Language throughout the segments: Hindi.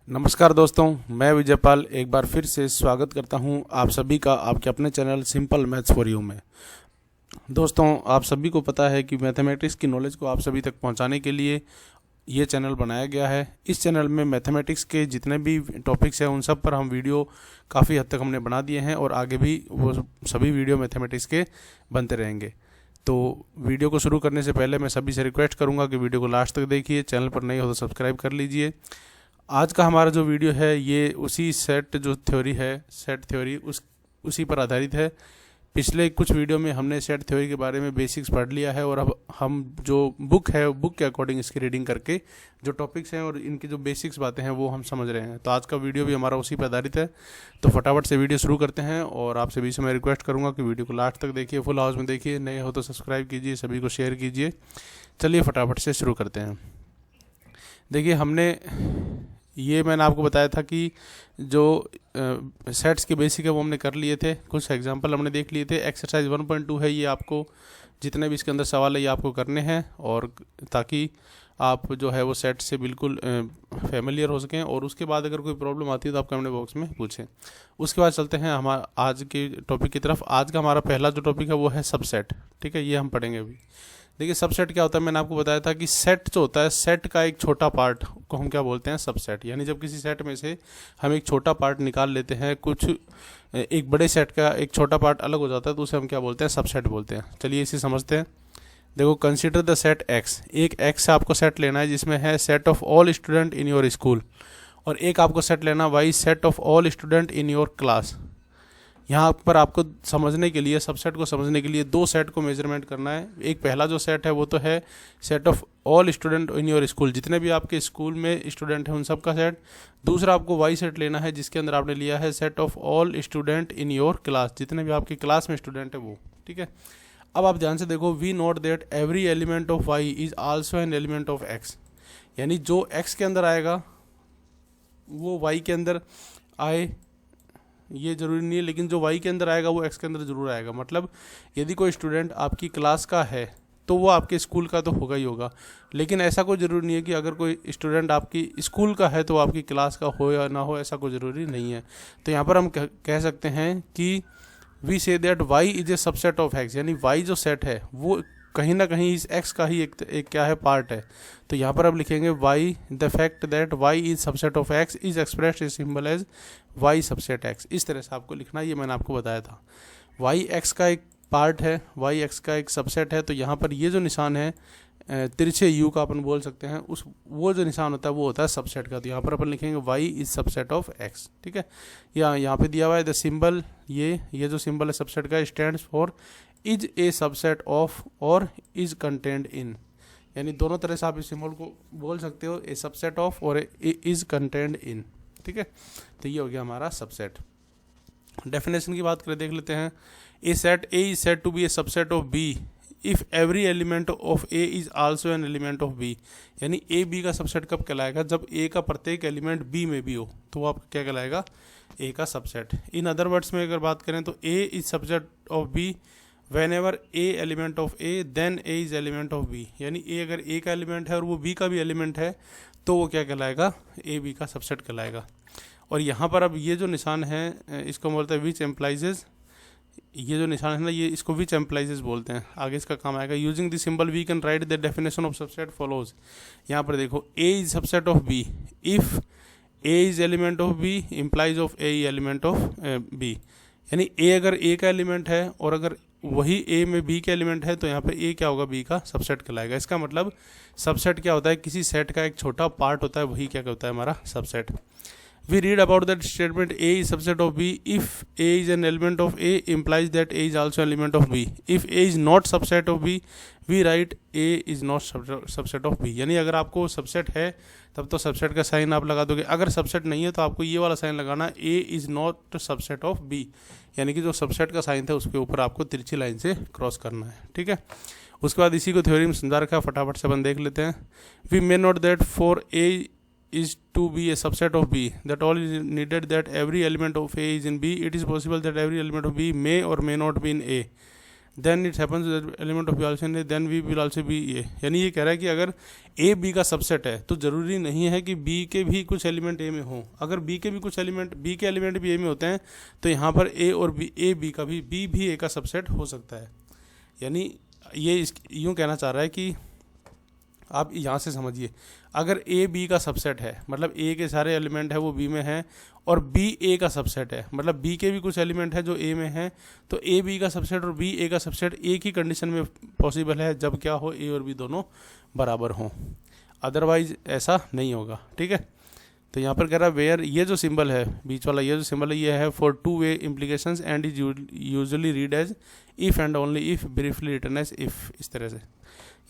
नमस्कार दोस्तों, मैं विजयपाल एक बार फिर से स्वागत करता हूं आप सभी का आपके अपने channel simple maths for you में। दोस्तों, आप सभी को पता है कि मैथमेटिक्स की नॉलेज को आप सभी तक पहुंचाने के लिए ये चैनल बनाया गया है। इस चैनल में मैथमेटिक्स के जितने भी टॉपिक्स हैं उन सब पर हम वीडियो काफ़ी हद तक हमने बना दिए हैं और आगे भी वो सभी वीडियो मैथमेटिक्स के बनते रहेंगे। तो वीडियो को शुरू करने से पहले मैं सभी से रिक्वेस्ट करूंगा कि वीडियो को लास्ट तक देखिए, चैनल पर नए हो तो सब्सक्राइब कर लीजिए। आज का हमारा जो वीडियो है ये उसी सेट थ्योरी उसी पर आधारित है। पिछले कुछ वीडियो में हमने सेट थ्योरी के बारे में बेसिक्स पढ़ लिया है और अब हम जो बुक के अकॉर्डिंग इसकी रीडिंग करके जो टॉपिक्स हैं और इनकी जो बेसिक्स बातें हैं वो हम समझ रहे हैं। तो आज का वीडियो भी हमारा उसी पर आधारित है। तो फटाफट से वीडियो शुरू करते हैं और आप सभी से मैं रिक्वेस्ट करूँगा कि वीडियो को लास्ट तक देखिए, फुल हाउस में देखिए, नए हो तो सब्सक्राइब कीजिए, सभी को शेयर कीजिए। चलिए फटाफट से शुरू करते हैं। देखिए, मैंने आपको बताया था कि जो सेट्स के बेसिक है वो हमने कर लिए थे, कुछ एग्जांपल हमने देख लिए थे। एक्सरसाइज 1.2 है, ये आपको जितने भी इसके अंदर सवाल है ये आपको करने हैं और ताकि आप जो है वो सेट से बिल्कुल फेमिलियर हो सकें। और उसके बाद अगर कोई प्रॉब्लम आती है तो आप कमेंट बॉक्स में पूछें। उसके बाद चलते हैं हमारा आज के टॉपिक की तरफ। आज का हमारा पहला जो टॉपिक है वो है सबसेट। ठीक है, ये हम पढ़ेंगे अभी। देखिए, सबसेट क्या होता है, मैंने आपको बताया था कि सेट जो होता है, सेट का एक छोटा पार्ट को हम क्या बोलते हैं, सबसेट। यानी जब किसी सेट में से हम एक छोटा पार्ट निकाल लेते हैं, कुछ एक बड़े सेट का एक छोटा पार्ट अलग हो जाता है तो उसे हम क्या बोलते हैं, सबसेट बोलते हैं। चलिए इसे समझते हैं। देखो, कंसीडर द सेट एक्स। एक एक्स से आपको सेट लेना है जिसमें है set of all student in your school, और एक आपको सेट लेना Y set of all student in your class. यहाँ पर आपको समझने के लिए, सबसेट को समझने के लिए दो सेट को मेजरमेंट करना है। एक पहला जो सेट है वो तो है set of all student in your school, जितने भी आपके स्कूल में स्टूडेंट हैं उन सब का सेट। दूसरा आपको वाई सेट लेना है जिसके अंदर आपने लिया है set of all student in your class, जितने भी आपकी क्लास में स्टूडेंट है वो। ठीक है, अब आप ध्यान से देखो, we note that every element of Y is also an element of X. यानी जो एक्स के अंदर आएगा वो वाई के अंदर आए, ये जरूरी नहीं है, लेकिन जो वाई के अंदर आएगा वो एक्स के अंदर जरूर आएगा। मतलब यदि कोई स्टूडेंट आपकी क्लास का है तो वो आपके स्कूल का तो होगा ही होगा, लेकिन ऐसा कोई ज़रूरी नहीं है कि अगर कोई स्टूडेंट आपकी स्कूल का है तो आपकी क्लास का हो या ना हो, ऐसा कोई ज़रूरी नहीं है। तो यहाँ पर हम कह सकते हैं कि we say that Y is A subset of X. यानी वाई जो सेट है वो कहीं ना कहीं इस एक्स का ही एक क्या है, पार्ट है। तो यहाँ पर आप लिखेंगे Y the fact that Y is subset of X is expressed is symbol as Y subset X. इस तरह से आपको लिखना, ये मैंने आपको बताया था। वाई एक्स का एक पार्ट है, वाई एक्स का एक सबसेट है। तो यहाँ पर ये जो निशान है तिरछे यू का अपन बोल सकते हैं, उस वो जो निशान होता है वो होता है सबसेट का। तो यहाँ पर अपन लिखेंगे Y is subset of X. ठीक है, यहाँ पे दिया हुआ है द सिंबल, ये जो सिंबल है सबसेट का, stands for is a subset of और इज कंटेंट इन। यानी दोनों तरह से आप इस सिंबल को बोल सकते हो, ए सबसेट ऑफ और इज कंटेंट इन। ठीक है, तो ये हो गया हमारा सबसेट। डेफिनेशन की बात करें, देख लेते हैं। A set A is said to be a subset of B if every element of A is also an element of B. यानी ए बी का सबसेट कब कहलाएगा, जब ए का प्रत्येक एलिमेंट बी में भी हो, तो वो आपका क्या कहलाएगा, ए का सबसेट। इन अदर वर्ड्स में अगर बात करें तो A is subset of B whenever a element of a then a is element of b। यानी a अगर a का एलिमेंट है और वो b का भी एलिमेंट है तो वो क्या कहलाएगा, a b का सबसेट कहलाएगा। और यहाँ पर अब ये जो निशान है इसको बोलते हैं विच एम्प्लाइजेज। ये जो निशान है ना, ये इसको विच एम्प्लाइजेज बोलते हैं, आगे इसका काम आएगा। Using this symbol we can write the definition of subset follows. यहाँ पर देखो, a is subset of b if a is element of b implies of a element of b। यानी a अगर a का एलिमेंट है और अगर वही a में b का एलिमेंट है तो यहाँ पे a क्या होगा, b का सबसेट कहलाएगा। इसका मतलब सबसेट क्या होता है, किसी सेट का एक छोटा पार्ट होता है, वही क्या होता है, हमारा subset. We read about that statement a is subset of b if a is an element of a implies that a is also an element of b। if a is not subset of b we write a is not subset of b। यानी अगर आपको सबसेट है तब तो सबसेट का साइन आप लगा दोगे, अगर सबसेट नहीं है तो आपको ये वाला साइन लगाना, a is not subset of b। यानी कि जो सबसेट का साइन था उसके ऊपर आपको तिरछी लाइन से क्रॉस करना है। ठीक है, उसके बाद इसी को थ्योरी में समझा रखा है, फटाफट से अपन देख लेते हैं। We may note that for a is to be a subset of b that all is needed that every element of a is in b it is possible that every element of b may or may not be in a then it happens element of B also in A, then we will also be A. यानी ये कह रहा है कि अगर ए बी का सबसेट है तो ज़रूरी नहीं है कि बी के भी कुछ एलिमेंट ए में हों। अगर बी के भी कुछ एलिमेंट, बी के एलिमेंट भी ए में होते हैं तो यहाँ पर ए और बी, ए बी का भी ए का सबसेट हो सकता है। यानी ये यूँ कहना चाह रहा है कि आप यहाँ से समझिए, अगर ए बी का सबसेट है मतलब ए के सारे एलिमेंट है वो बी में हैं, और बी ए का सबसेट है मतलब बी के भी कुछ एलिमेंट है जो ए में हैं, तो ए बी का सबसेट और बी ए का सबसेट एक ही कंडीशन में पॉसिबल है, जब क्या हो, ए और बी दोनों बराबर हों, अदरवाइज ऐसा नहीं होगा। ठीक है, तो यहाँ पर कह रहा है वेयर, ये जो सिंबल है बीच वाला, ये जो सिंबल है ये है for two way implications and is usually read as if and only if, briefly written as if, इस तरह से।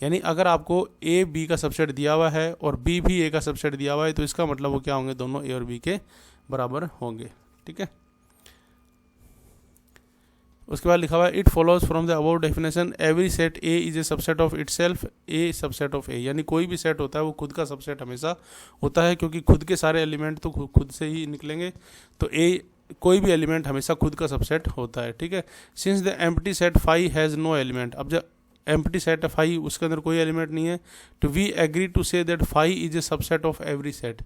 यानी अगर आपको ए बी का सबसेट दिया हुआ है और बी भी ए का सबसेट दिया हुआ है तो इसका मतलब वो क्या होंगे, दोनों ए और बी के बराबर होंगे। ठीक है, उसके बाद लिखा हुआ है it follows from the above definition every set A is A subset of itself A subset of A. यानी कोई भी सेट होता है वो खुद का सबसेट हमेशा होता है, क्योंकि खुद के सारे एलिमेंट तो खुद से ही निकलेंगे, तो ए कोई भी एलिमेंट हमेशा खुद का सबसेट होता है। ठीक है, since the empty set phi has no element, अब जब एम्प्टी सेट है फाई उसके अंदर कोई एलिमेंट नहीं है, तो we agree to say that phi is A subset of every set.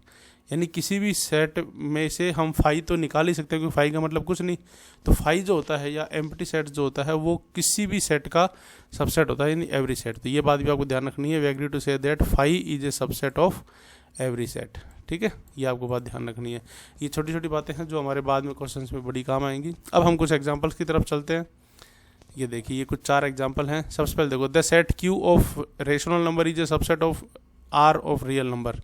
यानी किसी भी सेट में से हम फाई तो निकाल ही सकते हैं, क्योंकि फाई का मतलब कुछ नहीं, तो फाई जो होता है या एम्प्टी सेट जो होता है वो किसी भी सेट का सबसेट होता है, यानी एवरी सेट। तो ये बात भी आपको ध्यान रखनी है, we agree to say that phi is A subset of every set. ठीक है, ये आपको बात ध्यान रखनी है। ये छोटी छोटी बातें हैं जो हमारे बाद में क्वेश्चंस में बड़ी काम आएंगी। अब हम कुछ एग्जांपल्स की तरफ चलते हैं। ये देखिए, ये कुछ 4 एग्जांपल हैं। सबसे पहले देखो, the set Q of rational number is A subset of R of real number.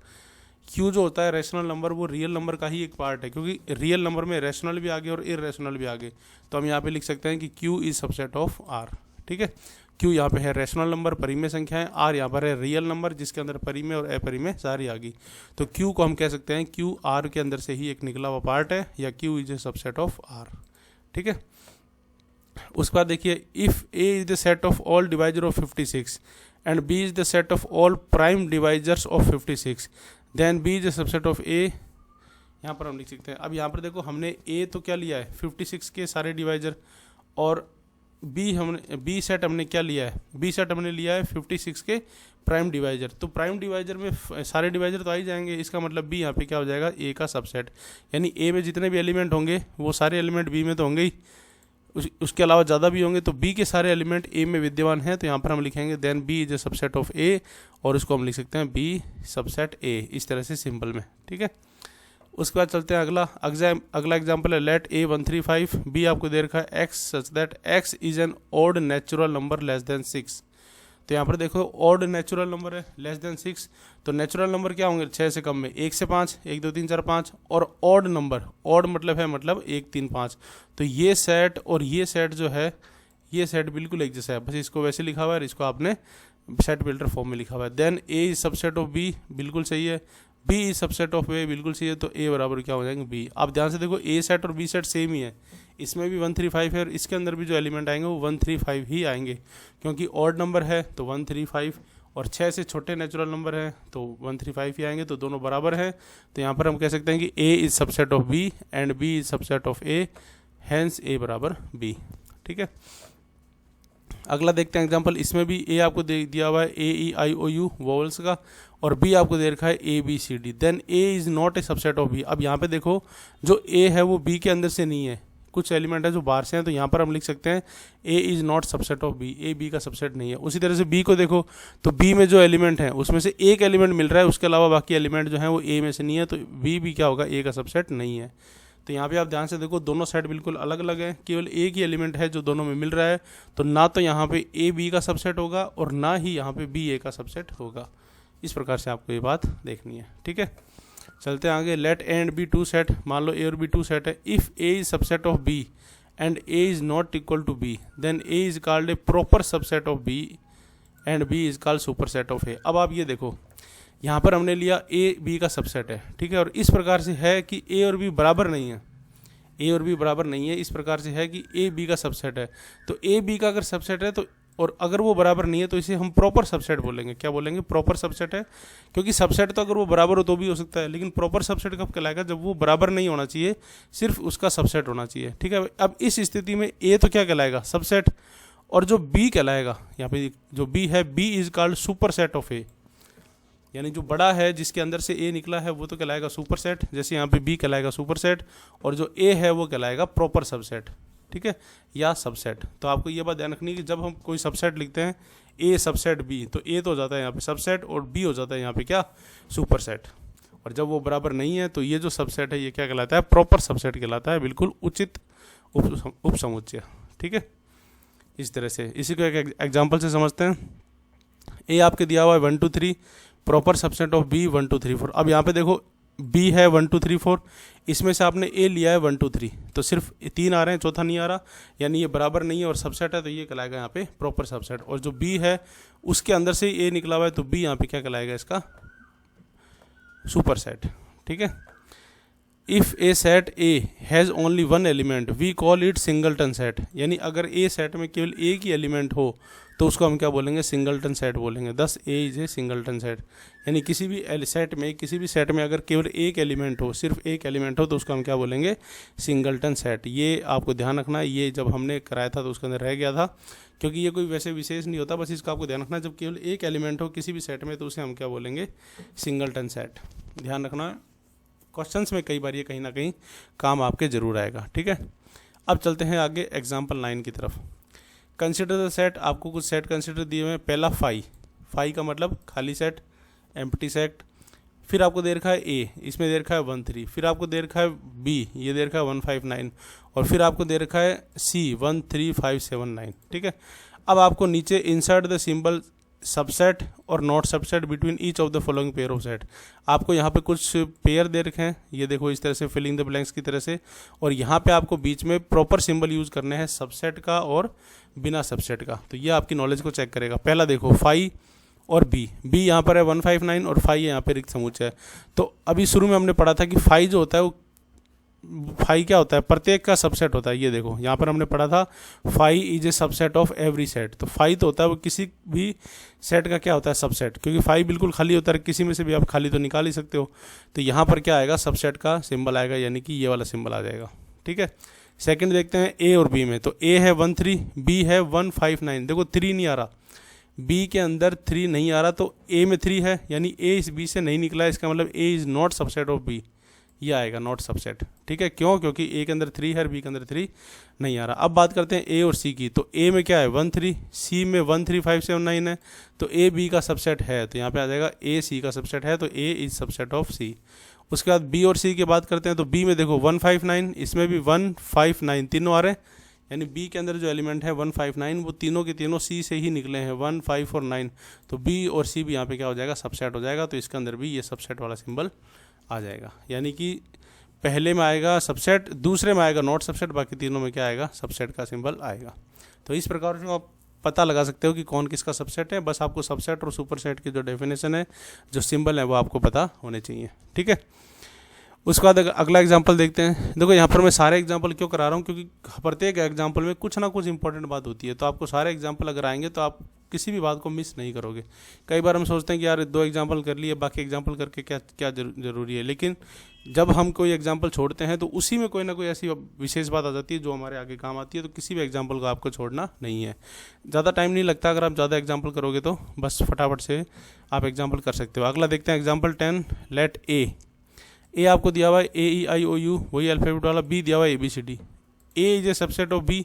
Q जो होता है रेशनल नंबर वो रियल नंबर का ही एक पार्ट है, क्योंकि रियल नंबर में रेशनल भी आगे और इरेशनल भी आगे, तो हम यहाँ पे लिख सकते हैं कि Q is subset of R. ठीक है, क्यू यहाँ पे है रेशनल नंबर, परिमेय संख्या है, आर यहाँ पर है रियल नंबर जिसके अंदर परिमेय और अपरिमेय सारी आ गई, तो क्यू को हम कह सकते हैं क्यू आर के अंदर से ही एक निकला हुआ पार्ट है, या Q is A subset of R. ठीक है, उसके बाद देखिए, if A is the set of all divisor of 56 and B is the set of all prime divisors of 56 then B is the subset of A. यहाँ पर हम लिख सकते हैं, अब यहाँ पर देखो हमने ए तो क्या लिया है 56 के सारे डिवाइजर, और बी सेट हमने क्या लिया है, बी सेट हमने लिया है 56 के प्राइम डिवाइजर। तो प्राइम डिवाइजर में सारे डिवाइजर तो आ ही जाएंगे, इसका मतलब बी यहाँ पे क्या हो जाएगा, ए का सबसेट। यानी ए में जितने भी एलिमेंट होंगे वो सारे एलिमेंट बी में तो होंगे ही, उसके अलावा ज़्यादा भी होंगे, तो बी के सारे एलिमेंट ए में विद्यमान हैं, तो यहाँ पर हम लिखेंगे then B is A subset of A, और इसको हम लिख सकते हैं बी सबसेट ए, इस तरह से सिंपल में। ठीक है, उसके बाद चलते हैं अगला एग्जाम्पल है लेट ए 135 बी आपको दे रखा है x such that x is an odd natural number less than 6। तो यहाँ पर देखो ऑड नेचुरल नंबर है लेस देन 6, तो नेचुरल नंबर क्या होंगे 6 से कम में, 1 से 5, 1 2 3 4 5, और ऑड नंबर, ऑड मतलब है मतलब 1 3 5, तो ये सेट और ये सेट जो है ये सेट बिल्कुल एक जैसा है, बस इसको वैसे लिखा हुआ है, इसको आपने सेट बिल्डर फॉर्म में लिखा हुआ है। Then A is subset of B, बिल्कुल सही है, B is subset of A, बिल्कुल सही है, तो ए बराबर क्या हो जाएंगे बी। आप ध्यान से देखो ए सेट और बी सेट सेम ही है, इसमें भी 135 है और इसके अंदर भी जो एलिमेंट आएंगे वो 135 ही आएंगे, क्योंकि ऑड नंबर है तो 135, और 6 से छोटे नेचुरल नंबर है तो 135 ही आएंगे, तो दोनों बराबर हैं। तो यहाँ पर हम कह सकते हैं कि A is subset of B and B is subset of A, hence A बराबर बी। ठीक है, अगला देखते हैं एग्जांपल, इसमें भी ए आपको दे दिया हुआ है ए ई आई ओ यू वोवल्स का, और बी आपको दे रखा है A B C D, then A is not a subset of B. अब यहाँ पे देखो जो ए है वो बी के अंदर से नहीं है, कुछ एलिमेंट है जो बाहर से हैं, तो यहाँ पर हम लिख सकते हैं A is not subset of B, A B का सबसेट नहीं है। उसी तरह से बी को देखो तो बी में जो एलिमेंट है उसमें से एक एलिमेंट मिल रहा है, उसके अलावा बाकी एलिमेंट जो है वो ए में से नहीं है, तो बी भी क्या होगा, ए का सबसेट नहीं है। तो यहाँ पे आप ध्यान से देखो दोनों सेट बिल्कुल अलग अलग हैं, केवल एक ही एलिमेंट है जो दोनों में मिल रहा है, तो ना तो यहाँ पे ए बी का सबसेट होगा और ना ही यहाँ पे बी ए का सबसेट होगा। इस प्रकार से आपको ये बात देखनी है। ठीक है, चलते हैं आगे, let A and B two set, मान लो ए और बी टू सेट है, if A is subset of B and A is not equal to B then A is called a proper subset of B and B is called super set of A. अब आप ये देखो यहाँ पर हमने लिया ए बी का सबसेट है, ठीक है, और इस प्रकार से है कि ए और बी बराबर नहीं है, ए और बी बराबर नहीं है, इस प्रकार से है कि ए बी का सबसेट है, तो ए बी का अगर सबसेट है तो, और अगर वो बराबर नहीं है तो इसे हम प्रॉपर सबसेट बोलेंगे। क्या बोलेंगे, प्रॉपर सबसेट है, क्योंकि सबसेट तो अगर वो बराबर हो तो भी हो सकता है, लेकिन प्रॉपर सबसेट कब कहलाएगा, जब वो बराबर नहीं होना चाहिए, सिर्फ उसका सबसेट होना चाहिए। ठीक है, अब इस स्थिति में ए तो क्या कहलाएगा, सबसेट, और जो बी कहलाएगा यहाँ पे, जो बी है, B is called super set of A, यानी जो बड़ा है जिसके अंदर से ए निकला है वो तो कहलाएगा सुपर सेट, जैसे यहाँ पे बी कहलाएगा सुपर सेट, और जो ए है वो कहलाएगा प्रॉपर सबसेट, ठीक है, या सबसेट। तो आपको ये बात ध्यान रखनी है कि जब हम कोई सबसेट लिखते हैं ए सबसेट बी, तो ए तो हो जाता है यहाँ पे सबसेट और बी हो जाता है यहाँ पे क्या, सुपर सेट। और जब वो बराबर नहीं है तो ये जो सबसेट है ये क्या कहलाता है, प्रॉपर सबसेट कहलाता है, बिल्कुल उचित उपसमुच्चय, ठीक है। इस तरह से इसी को एक एग्जाम्पल से समझते हैं। ए आपके दिया हुआ है 1 2 3, प्रॉपर सबसेट ऑफ बी 1 2 3 4। अब यहाँ पे देखो बी है 1 2 3 4, इसमें से आपने ए लिया है 1 2 3, तो सिर्फ 3 आ रहे हैं, चौथा नहीं आ रहा, यानी ये बराबर नहीं है और सबसेट है, तो ये कहलाएगा यहाँ पे प्रॉपर सबसेट। और जो बी है उसके अंदर से ए निकला हुआ है, तो बी यहाँ पे क्या कहलाएगा, इसका सुपर सेट, ठीक है। If a set A has only one element we call it singleton set, यानी अगर ए सेट में केवल एक ही एलिमेंट हो तो उसको हम क्या बोलेंगे, सिंगलटन सेट बोलेंगे। दस ए इज ए सिंगलटन सेट, यानी किसी भी सेट में, किसी भी सेट में अगर केवल एक एलिमेंट हो, सिर्फ एक एलिमेंट हो, तो उसको हम क्या बोलेंगे, सिंगलटन सेट। ये आपको ध्यान रखना, ये जब हमने कराया था तो उसके अंदर रह गया था, क्योंकि ये कोई वैसे विशेष नहीं होता, बस इसका आपको ध्यान रखना, जब केवल एक एलिमेंट हो किसी भी सेट में तो उसे हम क्या बोलेंगे, सिंगलटन सेट। ध्यान रखना, क्वेश्चंस में कई बार ये कहीं ना कहीं काम आपके जरूर आएगा, ठीक है। अब चलते हैं आगे एग्जाम्पल 9 की तरफ। कंसिडर द सेट, आपको कुछ सेट कंसिडर दिए हुए हैं। पहला फाई का मतलब खाली सेट, एम्प्टी सेट। फिर आपको दे रखा है ए, इसमें दे रखा है 1 3, फिर आपको दे रखा है बी, ये दे रखा है 1 5 9, और फिर आपको दे रखा है सी 1 3 5 7 9, ठीक है। अब आपको नीचे इंसर्ट द सिंबल सबसेट और not subset between each of the following pair of set. आपको यहाँ पे कुछ पेयर दे रखे हैं, ये देखो इस तरह से फिलिंग द ब्लैंक्स की तरह से, और यहाँ पे आपको बीच में प्रॉपर सिंबल यूज करने हैं सबसेट का और बिना सबसेट का। तो ये आपकी नॉलेज को चेक करेगा। पहला देखो फाई और बी यहाँ पर है 1 5 9 और फाई यहाँ पे रिक्त समुच्चय है। तो अभी शुरू में हमने पढ़ा था कि फाई जो होता है वो, फाई क्या होता है, प्रत्येक का सबसेट होता है। ये देखो यहाँ पर हमने पढ़ा था phi is A subset of every set. तो फाई तो होता है वो किसी भी सेट का क्या होता है, सबसेट, क्योंकि फाई बिल्कुल खाली होता है, किसी में से भी आप खाली तो निकाल ही सकते हो। तो यहाँ पर क्या आएगा, सबसेट का सिंबल आएगा, यानी कि ये वाला सिंबल आ जाएगा, ठीक है। सेकंड देखते हैं ए और बी में। तो ए है 1 3, बी है 1 5 9। देखो 3 नहीं आ रहा, बी के अंदर 3 नहीं आ रहा, तो ए में 3 है, यानी ए इस बी से नहीं निकला है, इसका मतलब A is not subset of B, ये आएगा नॉट सबसेट, ठीक है। क्यों, क्योंकि ए के अंदर 3 है और बी के अंदर 3 नहीं आ रहा। अब बात करते हैं ए और सी की। तो ए में क्या है 1 3, सी में 1 3 5 7 9 है, तो ए बी का सबसेट है, तो यहाँ पे आ जाएगा ए सी का सबसेट है, तो ए इज सबसेट ऑफ सी। उसके बाद बी और सी की बात करते हैं। तो बी में देखो 1 5 9, इसमें भी 1 5 9 तीनों आ रहे हैं, यानी बी के अंदर जो एलिमेंट है 1 5 9 वो तीनों के तीनों सी से ही निकले हैं, 1 5 और 9। तो बी और सी भी यहाँ पे क्या हो जाएगा, सबसेट हो जाएगा। तो इसके अंदर भी ये सबसेट वाला सिंबल आ जाएगा, यानी कि पहले में आएगा सबसेट, दूसरे में आएगा नॉट सबसेट, बाकी तीनों में क्या आएगा, सबसेट का सिंबल आएगा। तो इस प्रकार से आप पता लगा सकते हो कि कौन किसका सबसेट है। बस आपको सबसेट और सुपर सेट की जो डेफिनेशन है, जो सिंबल है, वो आपको पता होने चाहिए, ठीक है। उसके बाद अगला एग्जाम्पल देखते हैं। देखो यहाँ पर मैं सारे एग्जाम्पल क्यों करा रहा हूँ, क्योंकि प्रत्येक एग्जाम्पल में कुछ ना कुछ इंपॉर्टेंट बात होती है, तो आपको सारे एग्जाम्पल अगर आएंगे तो आप किसी भी बात को मिस नहीं करोगे। कई बार हम सोचते हैं कि यार 2 एग्जाम्पल कर लिए, बाकी एग्जाम्पल करके क्या क्या जरूरी है, लेकिन जब हम कोई एग्जाम्पल छोड़ते हैं तो उसी में कोई ना कोई ऐसी विशेष बात आ जाती है जो हमारे आगे काम आती है। तो किसी भी एग्जाम्पल को आपको छोड़ना नहीं है। ज़्यादा टाइम नहीं लगता, अगर आप ज़्यादा एग्जाम्पल करोगे तो बस फटाफट से आप एग्जाम्पल कर सकते हो। अगला देखते हैं एग्जाम्पल 10। लेट ए आपको दिया हुआ है AEIOU, वही अल्फाबेट वाला। बी दिया हुआ है ABCD। A is A subset of B,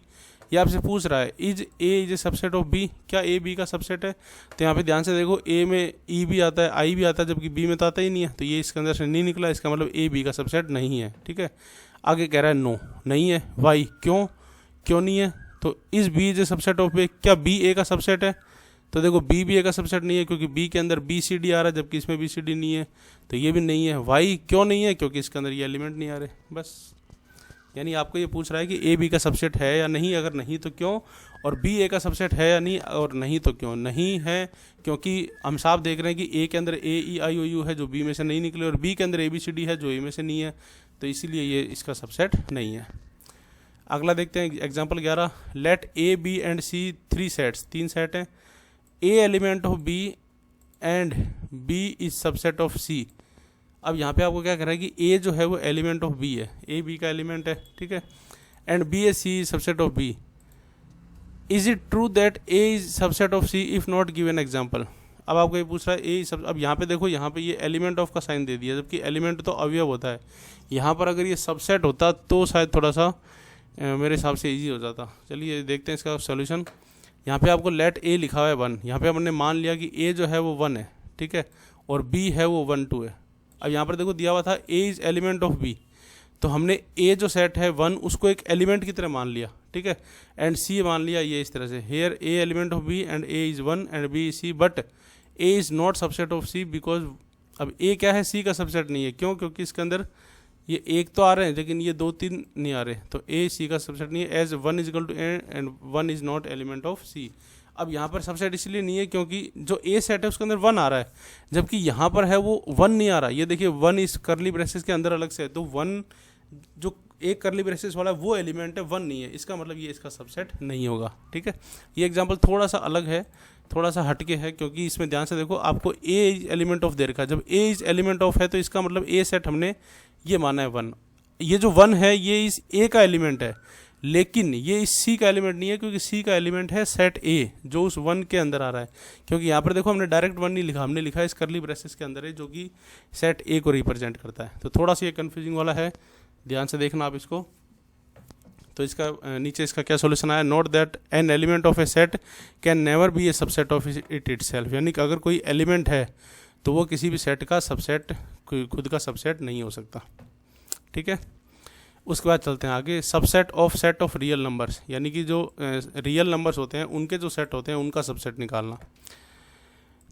ये आपसे पूछ रहा है is A subset of B, क्या ए बी का सबसेट है। तो यहाँ पे ध्यान से देखो, ए में ई भी आता है, आई भी आता है, जबकि बी में तो आता ही नहीं है, तो ये इसके अंदर से नहीं निकला, इसका मतलब ए बी का सबसेट नहीं है, ठीक है। आगे कह रहा है नो नहीं है, वाई क्यों नहीं है। तो is B is A subset of A, क्या बी ए का सबसेट है। तो देखो बी ए का सबसेट नहीं है, क्योंकि बी के अंदर BCD आ रहा है, जबकि इसमें BCD नहीं है, तो ये भी नहीं है। वाई क्यों नहीं है, क्योंकि इसके अंदर ये एलिमेंट नहीं आ रहे, बस। यानी आपको ये पूछ रहा है कि ए बी का सबसेट है या नहीं, अगर नहीं तो क्यों, और बी ए का सबसेट है या नहीं, और नहीं तो क्यों। नहीं है क्योंकि हम साफ देख रहे हैं कि ए के अंदर AEIOU है जो बी में से नहीं निकले, और बी के अंदर ABCD है जो ए में से नहीं है, तो इसीलिए ये इसका सबसेट नहीं है। अगला देखते हैं example 11। Let A B and C 3 sets, 3 set हैं। A element of B and B is subset of C। अब यहाँ पे आपको क्या कर रहा है कि A जो है वो एलिमेंट ऑफ B है, A B का एलिमेंट है, ठीक है, एंड B है C subset of B। Is it true that A is subset of see if not given example. अब आपको ये पूछ रहा है ए सब, अब यहाँ पे देखो, यहाँ पे ये एलिमेंट ऑफ का साइन दे दिया, जबकि एलिमेंट तो अवयव होता है। यहाँ पर अगर ये सबसेट होता तो शायद थोड़ा सा मेरे हिसाब से इजी हो जाता। चलिए देखते हैं इसका सोल्यूशन। यहाँ पे आपको लेट ए लिखा हुआ है 1, यहाँ पे हमने मान लिया कि ए जो है वो 1 है, ठीक है, और बी है वो 1 2 है। अब यहाँ पर देखो दिया हुआ था A is element of B, तो हमने ए जो सेट है 1 उसको एक एलिमेंट की तरह मान लिया, ठीक है, एंड सी मान लिया ये इस तरह से, here A element of B and A is 1 and B is C, but A is not subset of C because, अब ए क्या है, सी का सबसेट नहीं है। क्यों? क्योंकि इसके अंदर ये एक तो आ रहे हैं लेकिन ये 2 3 नहीं आ रहे, तो ए सी का सबसेट नहीं है, as 1 is equal to A and 1 is not element of C. अब यहाँ पर सबसेट इसलिए नहीं है क्योंकि जो ए सेट है उसके अंदर 1 आ रहा है, जबकि यहाँ पर है वो 1 नहीं आ रहा। ये देखिए 1 इस करली ब्रेसेस के अंदर अलग से है, तो 1 जो एक करली ब्रेसेस वाला है वो एलिमेंट है, 1 नहीं है, इसका मतलब ये इसका सबसेट नहीं होगा, ठीक है। ये एग्जांपल थोड़ा सा अलग है, थोड़ा सा हटके है, क्योंकि इसमें ध्यान से देखो आपको ए इज एलिमेंट ऑफ दे रखा है। जब ए इज एलिमेंट ऑफ है तो इसका मतलब ए सेट हमने ये माना है 1, ये जो 1 है ये इस ए का एलिमेंट है, लेकिन ये इस सी का एलिमेंट नहीं है, क्योंकि सी का एलिमेंट है सेट ए जो उस 1 के अंदर आ रहा है। क्योंकि यहाँ पर देखो हमने डायरेक्ट 1 नहीं लिखा, हमने लिखा है इस करली ब्रेसेस के अंदर है जो कि सेट ए को रिप्रेजेंट करता है। तो थोड़ा सा ये कन्फ्यूजिंग वाला है, ध्यान से देखना आप इसको। तो इसका नीचे इसका क्या सोल्यूशन आया, note that N element of A set can never be a subset of it itself, यानी कि अगर कोई एलिमेंट है तो वो किसी भी सेट का सबसेट, खुद का सबसेट नहीं हो सकता, ठीक है। उसके बाद चलते हैं आगे, subset of set of real numbers, यानी कि जो रियल नंबर्स होते हैं उनके जो सेट होते हैं उनका सबसेट निकालना।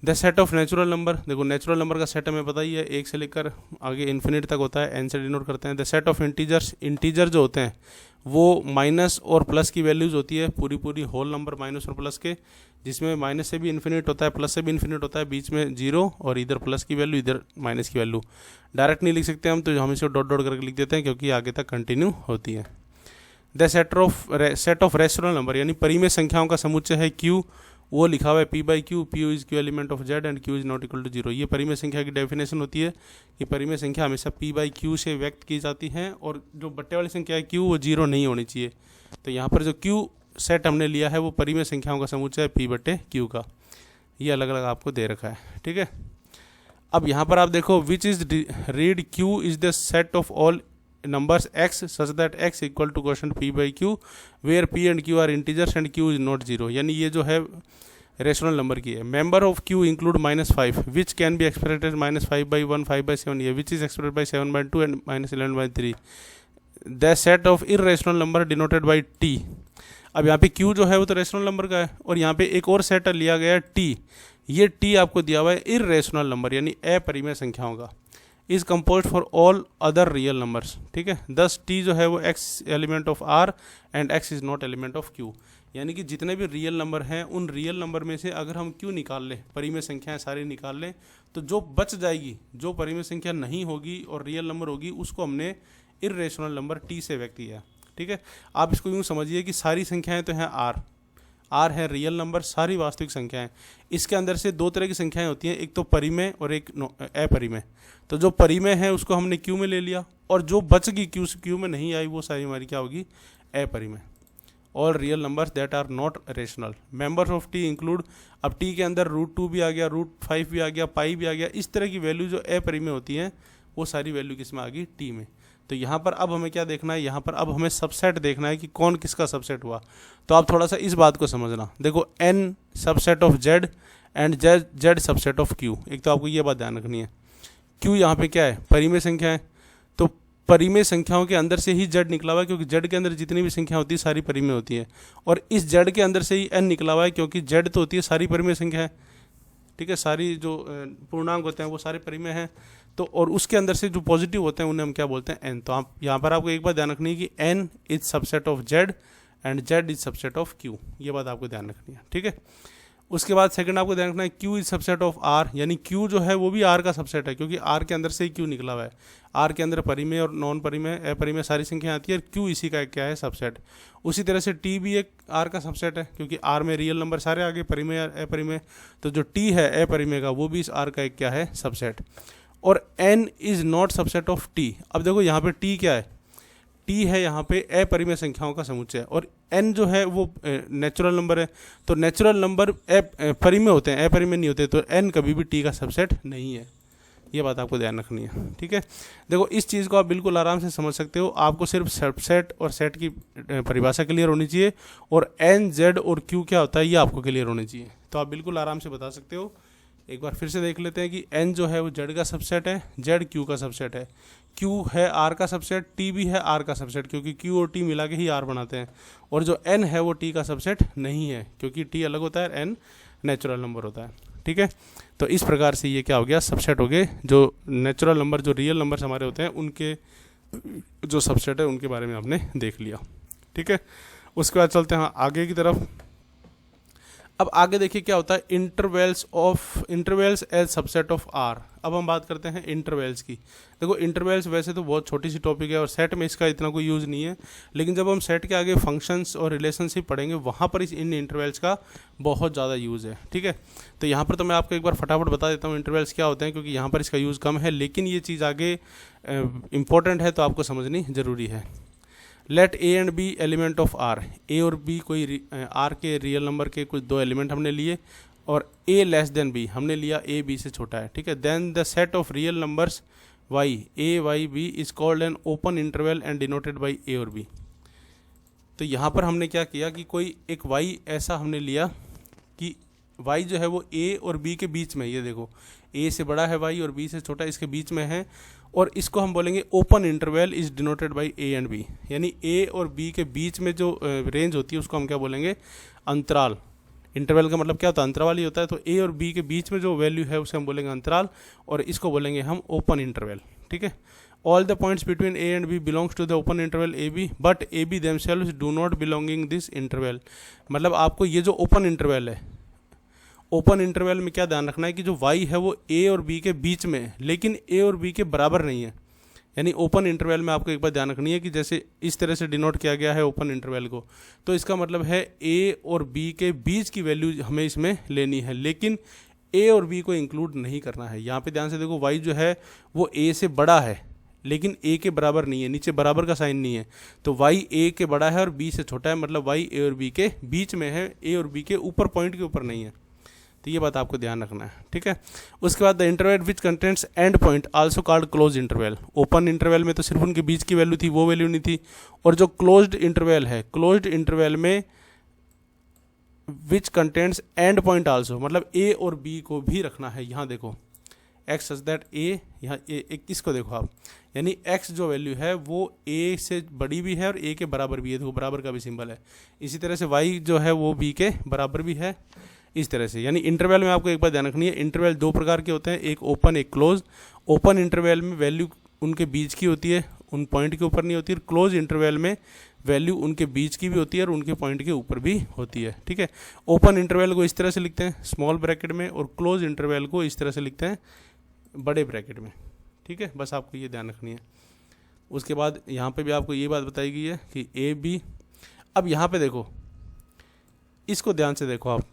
The set of natural number, देखो नेचुरल नंबर का सेट हमें पता ही है, 1 से लेकर आगे इन्फिनिट तक होता है, एन से डिनोट करते हैं। The set of integers, integer जो होते हैं वो माइनस और प्लस की वैल्यूज होती है, पूरी होल नंबर माइनस और प्लस के, जिसमें माइनस से भी इन्फिनिट होता है, प्लस से भी इन्फिनिट होता है, बीच में 0 और इधर प्लस की वैल्यू इधर माइनस की वैल्यू। डायरेक्ट नहीं लिख सकते हम, तो हम इसे डॉट डॉट करके लिख देते हैं क्योंकि आगे तक कंटिन्यू होती है। The set of rational number, यानी परिमेय संख्याओं का समुच्चय है Q, वो लिखा हुआ है P by Q, P is Q element of Z and Q is not equal to 0। ये परिमेय संख्या की डेफिनेशन होती है कि परिमेय संख्या हमेशा P बाई क्यू से व्यक्त की जाती है, और जो बट्टे वाली संख्या है Q वो 0 नहीं होनी चाहिए। तो यहाँ पर जो Q सेट हमने लिया है वो परिमेय संख्याओं का समुच्चय है P बटे क्यू का, ये अलग अलग आपको दे रखा है, ठीक है। अब यहाँ पर आप देखो, which is read Q is the set of all numbers x such that x equal to quotient p by q where p and q are integers and q is not 0, यानी ये जो है रेशनल नंबर की है। Member of q include -5 which can be expressed -5 by 1 5 by 7 ये which is expressed by 7 by 2 and -11 by 3। The set of irrational number denoted by t, अब यहाँ पे q जो है वो तो रेशनल नंबर का है, और यहाँ पे एक और सेट लिया गया है t, ये t आपको दिया हुआ है इरेशनल नंबर यानी अपरिमेय संख्याओं का, is compose for all other real numbers, ठीक है। दस टी जो है वो x element of r and x is not element of q, यानी कि जितने भी रियल नंबर हैं उन रियल नंबर में से अगर हम q निकाल लें, परिमेय संख्याएं सारी निकाल लें, तो जो बच जाएगी, जो परिमेय संख्या नहीं होगी और रियल नंबर होगी, उसको हमने इरेशनल नंबर t से व्यक्त किया, ठीक है। आप इसको यूँ समझिए कि सारी संख्याएँ तो हैं r है रियल नंबर, सारी वास्तविक संख्याएं। इसके अंदर से 2 तरह की संख्याएं होती हैं, एक तो परिमेय और एक अपरिमेय। तो जो परिमेय है उसको हमने क्यू में ले लिया, और जो बच गई क्यू में नहीं आई वो सारी हमारी क्या होगी, अपरिमेय। All real numbers that are not rational. Members of T include, अब टी के अंदर √2 भी आ गया, √5 भी आ गया, पाई भी आ गया, इस तरह की वैल्यू जो अपरिमेय होती हैं वो सारी वैल्यू किस में आ गई, टी में। तो यहाँ पर अब हमें क्या देखना है, यहाँ पर अब हमें सबसेट देखना है कि कौन किसका सबसेट हुआ। तो आप थोड़ा सा इस बात को समझना, देखो n subset of z and z subset of q। एक तो आपको ये बात ध्यान रखनी है, q यहाँ पे क्या है, परिमेय संख्या है, तो परिमेय संख्याओं के अंदर से ही z निकला हुआ है, क्योंकि z के अंदर जितनी भी संख्या होती है सारी परिमेय होती है, और इस z के अंदर से ही n निकला हुआ है, क्योंकि z तो होती है सारी परिमेय संख्या है, ठीक है, सारी जो पूर्णांक होते हैं वो सारे परिमेय हैं। तो और उसके अंदर से जो पॉजिटिव होते हैं उन्हें हम क्या बोलते हैं, n। तो आप यहाँ पर आपको एक बात ध्यान रखनी है कि n is subset of z and z is subset of q, ये बात आपको ध्यान रखनी है, ठीक है। उसके बाद सेकंड आपको ध्यान रखना है q is subset of r, यानी q जो है वो भी r का सबसेट है, क्योंकि r के अंदर से ही q निकला हुआ है। r के अंदर परिमेय और नॉन परिमेय अपरिमेय सारी संख्या आती है, q इसी का क्या है, सबसेट। उसी तरह से t भी एक r का सबसेट है, क्योंकि r में रियल नंबर सारे आगे, परिमेय अपरिमेय, तो जो t है अपरिमेय का वो भी इस r का एक क्या है, सबसेट। और n is not subset of t। अब देखो यहाँ पे t क्या है, टी है यहाँ पे अपरिमेय संख्याओं का समुच्चय, और एन जो है वो नेचुरल नंबर है। तो नेचुरल नंबर परिमेय होते हैं, अपरिमेय नहीं होते, तो एन कभी भी टी का सबसेट नहीं है। ये बात आपको ध्यान रखनी है, ठीक है। देखो इस चीज़ को आप बिल्कुल आराम से समझ सकते हो। आपको सिर्फ सबसेट और सेट की परिभाषा क्लियर होनी चाहिए, और एन, जेड और क्यू क्या होता है ये आपको क्लियर होनी चाहिए, तो आप बिल्कुल आराम से बता सकते हो। एक बार फिर से देख लेते हैं कि एन जो है वो जेड का सबसेट है, जेड क्यू का सबसेट है, क्यू है आर का सबसेट, टी भी है आर का सबसेट, क्योंकि क्यू और टी मिला के ही आर बनाते हैं। और जो एन है वो टी का सबसेट नहीं है, क्योंकि टी अलग होता है, एन नेचुरल नंबर होता है, ठीक है। तो इस प्रकार से ये क्या हो गया, सबसेट हो गए। जो नेचुरल नंबर, जो रियल नंबर्स हमारे होते हैं, उनके जो सबसेट है उनके बारे में आपने देख लिया, ठीक है। उसके बाद चलते हैं आगे की तरफ। अब आगे देखिए क्या होता है, intervals as subset of R. अब हम बात करते हैं इंटरवल्स की। देखो इंटरवल्स वैसे तो बहुत छोटी सी टॉपिक है और सेट में इसका इतना कोई यूज़ नहीं है, लेकिन जब हम सेट के आगे फंक्शंस और रिलेशनशिप पढ़ेंगे वहाँ पर इन इंटरवल्स का बहुत ज़्यादा यूज़ है, ठीक है। तो यहाँ पर तो मैं आपको एक बार फटाफट बता देता हूँ इंटरवल्स क्या होते हैं, क्योंकि यहाँ पर इसका यूज़ कम है, लेकिन ये चीज़ आगे इंपॉर्टेंट है तो आपको समझनी ज़रूरी है। Let A and B element of R, A और बी कोई आर के रियल नंबर के कुछ दो एलिमेंट हमने लिए, और ए लेस देन बी हमने लिया, ए बी से छोटा है, ठीक है। Then the set of real numbers Y, A Y B is called an open interval and denoted by A और बी। तो यहाँ पर हमने क्या किया कि कोई एक वाई ऐसा हमने लिया कि वाई जो है वो ए और बी के बीच में, ये देखो ए से बड़ा है वाई और बी से छोटा इसके बीच में है, और इसको हम बोलेंगे open interval is denoted by A and B, यानी ए और बी के बीच में जो रेंज होती है उसको हम क्या बोलेंगे, अंतराल। इंटरवल का मतलब क्या होता है, अंतराल ही होता है। तो ए और बी के बीच में जो वैल्यू है उसे हम बोलेंगे अंतराल, और इसको बोलेंगे हम ओपन इंटरवल, ठीक है। All the points between A and B belongs to the open interval A B, but A B themselves do not belonging this interval. मतलब आपको ये जो ओपन इंटरवल है, ओपन इंटरवल में क्या ध्यान रखना है कि जो y है वो a और b के बीच में है, लेकिन a और b के बराबर नहीं है। यानी ओपन इंटरवल में आपको एक बात ध्यान रखनी है कि जैसे इस तरह से डिनोट किया गया है ओपन इंटरवल को, तो इसका मतलब है a और b के बीच की वैल्यू हमें इसमें लेनी है, लेकिन a और b को इंक्लूड नहीं करना है। यहाँ पे ध्यान से देखो y जो है वो a से बड़ा है, लेकिन a के बराबर नहीं है, नीचे बराबर का साइन नहीं है, तो y a के बड़ा है और b से छोटा है, मतलब y a और b के बीच में है, a और b के ऊपर, पॉइंट के ऊपर नहीं है। तो ये बात आपको ध्यान रखना है, ठीक है। उसके बाद the interval which contents and point also called close interval. Open interval में तो सिर्फ उनके बीच की वैल्यू थी, वो वैल्यू नहीं थी। और जो क्लोज्ड इंटरवल है, क्लोज्ड इंटरवल में विच कंटेंट्स एंड पॉइंट आल्सो, मतलब ए और बी को भी रखना है। यहाँ देखो एक्स सच दैट ए, यहाँ इसको देखो आप, यानी एक्स जो वैल्यू है वो ए से बड़ी भी है और ए के बराबर भी है, देखो बराबर का भी सिंबल है। इसी तरह से वाई जो है वो बी के बराबर भी है, इस तरह से। यानी इंटरवल में आपको एक बात ध्यान रखनी है, इंटरवल दो प्रकार के होते हैं, एक ओपन एक क्लोज। ओपन इंटरवल में वैल्यू उनके बीच की होती है, उन पॉइंट के ऊपर नहीं होती है। क्लोज इंटरवल में वैल्यू उनके बीच की भी होती है और उनके पॉइंट के ऊपर भी होती है, ठीक है। ओपन इंटरवल को इस तरह से लिखते हैं स्मॉल ब्रैकेट में, और क्लोज इंटरवल को इस तरह से लिखते हैं बड़े ब्रैकेट में, ठीक है। बस आपको ये ध्यान रखनी है। उसके बाद यहाँ पे भी आपको ये बात बताई गई है कि ए बी। अब यहाँ पे देखो, इसको ध्यान से देखो आप,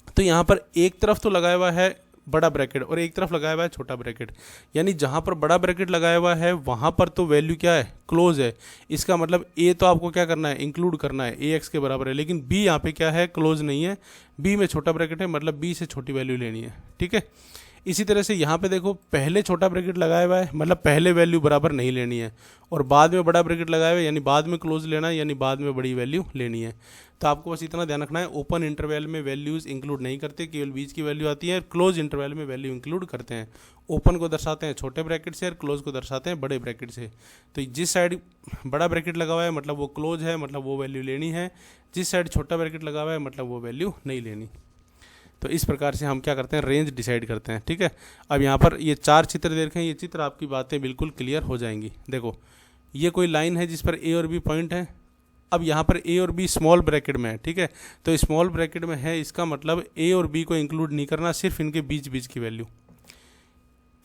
तो यहाँ पर एक तरफ तो लगाया हुआ है बड़ा ब्रैकेट और एक तरफ लगाया हुआ है छोटा ब्रैकेट, यानी जहाँ पर बड़ा ब्रैकेट लगाया हुआ है वहाँ पर तो वैल्यू क्या है, क्लोज है। इसका मतलब ए तो आपको क्या करना है, इंक्लूड करना है, ए एक्स के बराबर है, लेकिन बी यहाँ पे क्या है, क्लोज नहीं है, बी में छोटा ब्रैकेट है, मतलब बी से छोटी वैल्यू लेनी है, ठीक है। इसी तरह से यहाँ पे देखो पहले छोटा ब्रैकेट लगाया हुआ है, मतलब पहले वैल्यू बराबर नहीं लेनी है, और बाद में बड़ा ब्रैकेट लगाया हुआ है, यानी बाद में क्लोज लेना है, यानी बाद में बड़ी वैल्यू लेनी है। तो आपको बस इतना ध्यान रखना है, ओपन इंटरवल में वैल्यूज़ इंक्लूड नहीं करते, केवल बीच की वैल्यू आती है। क्लोज इंटरवल में वैल्यू इंक्लूड करते हैं। ओपन को दर्शाते हैं छोटे ब्रैकेट से और क्लोज को दर्शाते हैं बड़े ब्रैकेट से। तो जिस साइड बड़ा ब्रैकेट लगा हुआ है मतलब वो क्लोज है, मतलब वो वैल्यू लेनी है। जिस साइड छोटा ब्रैकेट लगा हुआ है मतलब वो वैल्यू नहीं लेनी। तो इस प्रकार से हम क्या करते हैं, रेंज डिसाइड करते हैं, ठीक है। अब यहाँ पर ये चार चित्र दे रखे हैं, ये चित्र आपकी बातें बिल्कुल क्लियर हो जाएंगी। देखो ये कोई लाइन है जिस पर ए और बी पॉइंट है। अब यहाँ पर ए और बी स्मॉल ब्रैकेट में है, ठीक है। तो स्मॉल ब्रैकेट में है, इसका मतलब ए और बी को इंक्लूड नहीं करना, सिर्फ इनके बीच बीच की वैल्यू।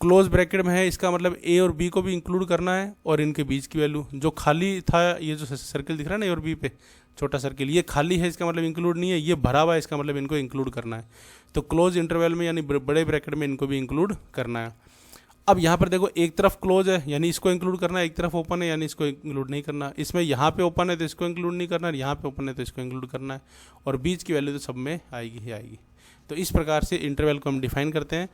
क्लोज ब्रैकेट में है, इसका मतलब ए और बी को भी इंक्लूड करना है और इनके बीच की वैल्यू। जो खाली था, ये जो सर्किल दिख रहा है ना ए और बी पे छोटा सर्किल, ये खाली है, इसका मतलब इंक्लूड नहीं है। ये भरा हुआ है, इसका मतलब इनको इंक्लूड करना है। तो क्लोज इंटरवल में यानी बड़े ब्रैकेट में इनको भी इंक्लूड करना है। अब यहाँ पर देखो एक तरफ क्लोज है यानी इसको इंक्लूड करना है, एक तरफ ओपन है यानी इसको इंक्लूड नहीं करना। इसमें यहाँ पे ओपन है तो इसको इंक्लूड नहीं करना है, यहाँ पे ओपन है तो इसको इंक्लूड करना है, और बीच की वैल्यू तो सब में आएगी ही आएगी। तो इस प्रकार से इंटरवल को हम डिफाइन करते हैं।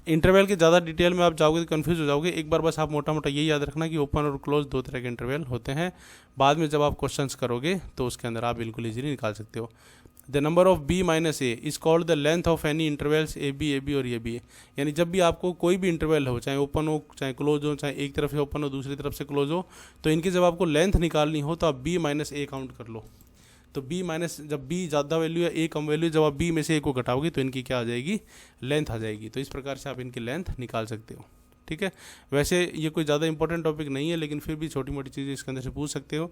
इंटरवल के ज़्यादा डिटेल में आप जाओगे तो कन्फ्यूज हो जाओगे। एक बार बस आप मोटा मोटा यही याद रखना कि ओपन और क्लोज दो तरह के इंटरवल होते हैं। बाद में जब आप क्वेश्चंस करोगे तो उसके अंदर आप बिल्कुल ईजिली निकाल सकते हो। The number of b minus A is called the length of any intervals A B और ये बी। यानी जब भी आपको कोई भी इंटरवल हो, चाहे ओपन हो चाहे क्लोज हो, चाहे एक तरफ से ओपन हो दूसरी तरफ से क्लोज हो, तो इनकी जब आपको लेंथ निकालनी हो तो आप b माइनस ए काउंट कर लो। तो b माइनस, जब b ज़्यादा वैल्यू है a कम वैल्यू, जब आप b में से a को घटाओगे तो इनकी क्या आ जाएगी, लेंथ आ जाएगी। तो इस प्रकार से आप इनकी लेंथ निकाल सकते हो। ठीक है, वैसे ये कोई ज़्यादा इंपॉर्टेंट टॉपिक नहीं है, लेकिन फिर भी छोटी मोटी चीज़ें इसके अंदर से पूछ सकते हो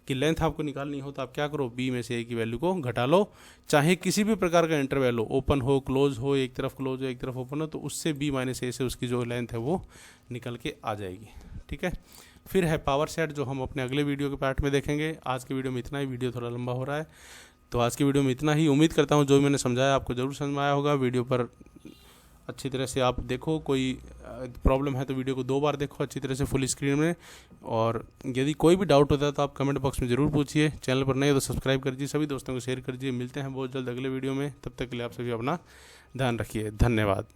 कि लेंथ आपको निकालनी हो तो आप क्या करो, b में से a की वैल्यू को घटा लो। चाहे किसी भी प्रकार का इंटरवल हो, ओपन हो क्लोज हो, एक तरफ क्लोज हो एक तरफ ओपन हो, तो उससे b माइनस ए से उसकी जो लेंथ है वो निकल के आ जाएगी। ठीक है, फिर है पावर सेट जो हम अपने अगले वीडियो के पार्ट में देखेंगे। आज के वीडियो में इतना ही, वीडियो थोड़ा लंबा हो रहा है तो आज की वीडियो में इतना ही। उम्मीद करता हूँ जो मैंने समझाया आपको ज़रूर समझ में आया होगा। वीडियो पर अच्छी तरह से आप देखो, कोई प्रॉब्लम है तो वीडियो को 2 बार देखो अच्छी तरह से फुल स्क्रीन में, और यदि कोई भी डाउट होता है तो आप कमेंट बॉक्स में ज़रूर पूछिए। चैनल पर नए हो तो सब्सक्राइब करिए, सभी दोस्तों को शेयर करिए। मिलते हैं बहुत जल्द अगले वीडियो में, तब तक के लिए आप सभी अपना ध्यान रखिए। धन्यवाद।